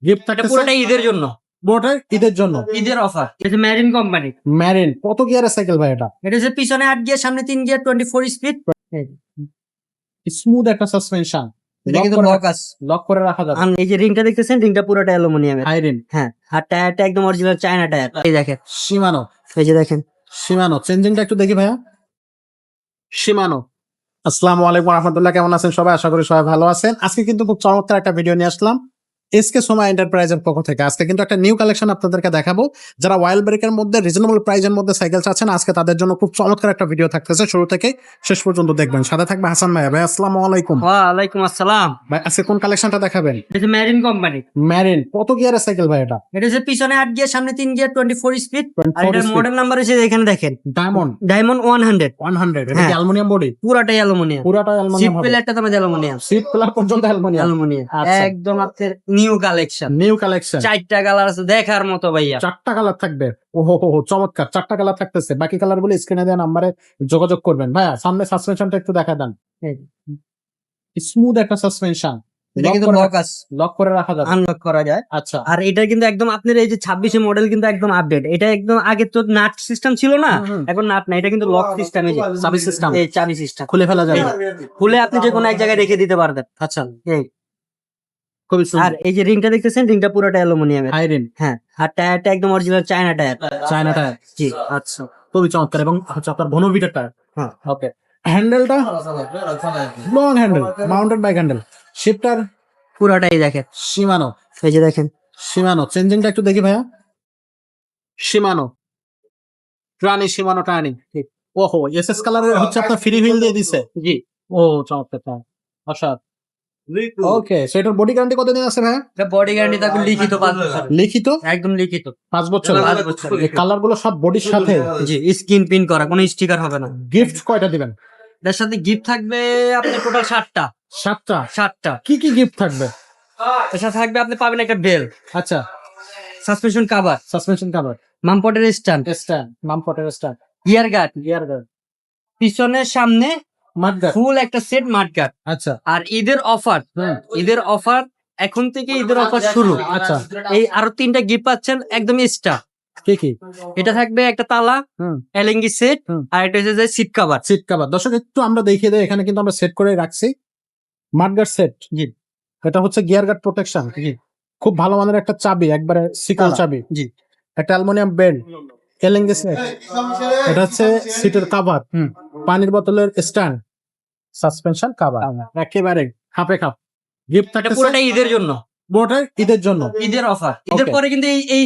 Gift এটা থাকতেছে পুরোটাই ঈদের জন্য। পুরোটাই ঈদের জন্য। ঈদের অফার। এটা মেরিন কোম্পানি। ম্যারিন কত গিয়ারের সাইকেল ভাই এটা? এটা হচ্ছে পিছনে 8 গিয়ার, সামনে 3 গিয়ার, 24 স্পিড। স্মুথ একটা সাসপেনশন। এটা কিন্তু লক আছে। লক করে রাখা যাবে। এই যে রিংটা দেখতেছেন, রিংটা পুরোটা অ্যালুমিনিয়ামের। হাইরিন হ্যাঁ, আর টায়ারটা একদম অরিজিনাল চায়না টায়ার। এই দেখেন, শিমানো। এই যে দেখেন। শিমানো চেঞ্জিংটা একটু দেখি ভাইয়া। শিমানো। আসসালামু আলাইকুম রহমতুল্লাহ, কেমন আছেন সবাই? আশা করি সবাই ভালো আছেন। আজকে কিন্তু খুব চমৎকার একটা ভিডিও নিয়ে আসলাম এসকে সোমা এন্টারপ্রাইজের পক্ষ থেকে। আজকে কিন্তু একটা নিউ কালেকশন আপনাদেরকে দেখাবো। যারা ওয়াইল্ড ব্রেকের মধ্যে রিজনেবল প্রাইজের মধ্যে সাইকেল চাচ্ছেন, আজকে তাদের জন্য খুব চমৎকার একটা ভিডিও থাকতেছে। শুরু থেকে শেষ পর্যন্ত দেখবেন। সাথে থাকবে হাসান ভাই। ভাই আসসালামু আলাইকুম। ওয়ালাইকুম আসসালাম। ভাই আজকে কোন কালেকশনটা দেখাবেন? এটা মেরিন কোম্পানি। ম্যারিন কত গিয়ারের সাইকেল ভাই এটা? এটা হচ্ছে পিছনে 8 গিয়ার, সামনে 3 গিয়ার, 24 স্পিড। আর 24 এটার speed। মডেল নাম্বার হচ্ছে এখানে দেখেন, ডায়মন্ড ডায়মন্ড 100। 100। এটা কি হ্যাঁ। Aluminium body? পুরাটাই অ্যালুমিনিয়াম। পুরাটা সিট অ্যালুমিনিয়াম হবে। প্লেটটা তোমাদের অ্যালুমিনিয়াম। সিট পিলার পর্যন্ত অ্যালুমিনিয়াম। অ্যালুমিনিয়াম আচ্ছা। একদম আপনার নিউ কালেকশন। New collection. 4টা কালার আছে দেখার মতো ভাইয়া। 4টা কালার থাকবে। ওহো হো হো, চমৎকার। 4টা কালার থাকতেছে। বাকি কালার গুলো স্ক্রিনে দেওয়া নাম্বারে যোগাযোগ করবেন। ভাইয়া সামনে সাসপেনশনটা একটু দেখা দেন। স্মুথ একটা সাসপেনশন। এটা কিন্তু লক আছে। লক করে রাখা যাবে। আনলক করা যায়। আচ্ছা। আর এটা কিন্তু একদম আপনার এই যে 26 মডেল কিন্তু একদম আপডেট। এটা একদম আগে তো নাট সিস্টেম ছিল না, এখন নাট না, এটা কিন্তু লক সিস্টেম। এই যে চাবি সিস্টেম। এই চাবি সিস্টেম খুলে ফেলা যাবে। খুলে আপনি যে কোনো এক জায়গায় রেখে দিতে পারবেন। আচ্ছা। এই খুবই আর সুন্দর। এই যে রিংটা দেখতেছেন, রিংটা পুরোটা অ্যালুমিনিয়ামের। হাইরিন হ্যাঁ, আর টায়ারটা একদম original China tyre. China tyre. জি। আচ্ছা। খুবই চমৎকার এবং হচ্ছে আপনার ঘনবিটের টায়ার। হ্যাঁ। ওকে। হ্যান্ডেলটা long handle, mounted bike handle. Shifter পুরোটাই দেখেন, শিমানো। এই যে দেখেন। শিমানো চেঞ্জিংটা একটু দেখি ভাইয়া। শিমানো ট্রানি, শিমানো ট্রানি। ঠিক। ওহো, এসএস কালারের হচ্ছে আপনার ফ্রি হুইল দিয়ে দিছে। জি। ও চমৎকার। অসাধারণ। ওকে, সেটার বডি গ্যারান্টি কতদিন আছে ভাইয়া? এটা বডি গ্যারান্টি থাকবে লিখিত 5 বছর। লিখিত একদম লিখিত 5 বছর। 5 বছর। এই কালার গুলো সব বডির সাথে। জি, স্ক্রিন প্রিন্ট করা, কোনো স্টিকার হবে না। গিফট কয়টা দিবেন? এর সাথে গিফট থাকবে আপনার টোটাল 7টা। 7টা। 7টা। কি কি গিফট থাকবে? এর সাথে থাকবে আপনি পাবেন একটা বেল, আচ্ছা। সাসপেনশন কভার, সাসপেনশন কভার, মামপটের স্ট্যান্ড, মামপটের stand, gear guard, gear guard, পিছনের সামনে মাডগার্ড। ফুল একটা সেট মাঠগার্ড। আচ্ছা। আর ঈদের অফার, ঈদের অফার এখন থেকে ঈদের অফার শুরু। আচ্ছা। এই আরো 3টা গিফট পাচ্ছেন একদম এক্সট্রা। কি কি? এটা থাকবে একটা তালা, এলএনজি সেট, আর এটা হচ্ছে যে সিট কভার। সিট কভার দর্শক একটু আমরা দেখিয়ে দেই। এখানে কিন্তু আমরা সেট করে রাখছি মাডগার্ড সেট। জি। এটা হচ্ছে গিয়ার গার্ড প্রোটেকশন। জি। খুব ভালো মানের একটা চাবি, একবারে সিকল চাবি। জি। একটা অ্যালুমিনিয়াম বেল্ট, এলএনজি সেট। এটা হচ্ছে সিটের কভার, পানির বোতলের স্ট্যান্ড, সাসপেনশন কভার, একেবারে খাপে খাপ। গিফট এটা থাকতেছে পুরোটাই ঈদের জন্য। পুরোটাই ঈদের জন্য। ঈদের অফার। ঈদের Okay. পরে কিন্তু এই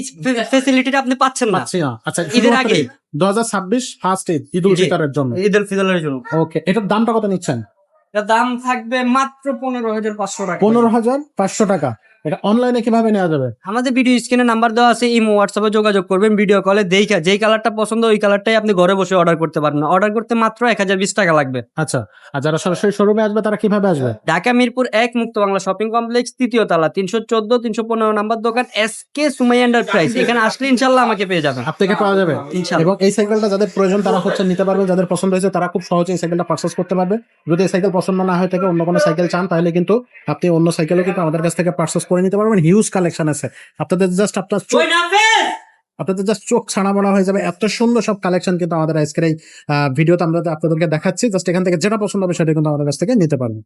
ফ্যাসিলিটিটা আপনি পাচ্ছেন না। পাচ্ছি না। আচ্ছা, ঈদের আগে 2026 ফার্স্ট ঈদ উল জি। ফিতরের জন্য। ঈদুল ফিতরের জন্য। ওকে, এটার দামটা কত নিচ্ছেন? এটার দাম থাকবে মাত্র 15,500 টাকা। 15,500 টাকা। এটা অনলাইনে কিভাবে নেওয়া যাবে? আমাদের ভিডিও স্ক্রিনে নাম্বার দেওয়া আছে, ইমো হোয়াটসঅ্যাপে যোগাযোগ করবেন, ভিডিও কলে দেখা যেই কালারটা পছন্দ ওই কালারটাই আপনি ঘরে বসে অর্ডার করতে পারেন। অর্ডার করতে মাত্র 1020 টাকা লাগবে। আচ্ছা। আর যারা সরাসরি শোরুমে আসবে তারা কিভাবে আসবে? ঢাকা মিরপুর 1 মুক্ত বাংলা শপিং কমপ্লেক্স, 3য় তলা, 314 315 নাম্বার দোকান, এসকে সুমাই এন্টারপ্রাইজ। এখানে আসলে ইনশাআল্লাহ আমাকে পেয়ে যাবেন। আপনাকে পাওয়া যাবে ইনশাআল্লাহ। এবং এই সাইকেলটা যাদের প্রয়োজন তারা হচ্ছে নিতে পারবেন। যাদের পছন্দ হয়েছে তারা খুব সহজে এই সাইকেলটা পারচেজ করতে পারবে। যদি এই সাইকেল পছন্দ না হয়ে থাকে, অন্য কোনো সাইকেল চান, তাহলে কিন্তু আপনি অন্য সাইকেলও কিন্তু আমাদের কাছ থেকে পারচেজ করে নিতে পারবেন। হিউজ কালেকশন আছে। আপনাদের জাস্ট চোখ ছানা বড়া হয়ে যাবে। এত সুন্দর সব কালেকশন কিন্তু আমাদের আজকের এই ভিডিওতে আমরা আপনাদেরকে দেখাচ্ছি। জাস্ট এখান থেকে যেটা পছন্দ হবে সেটা কিন্তু আমাদের কাছ থেকে নিতে পারবেন।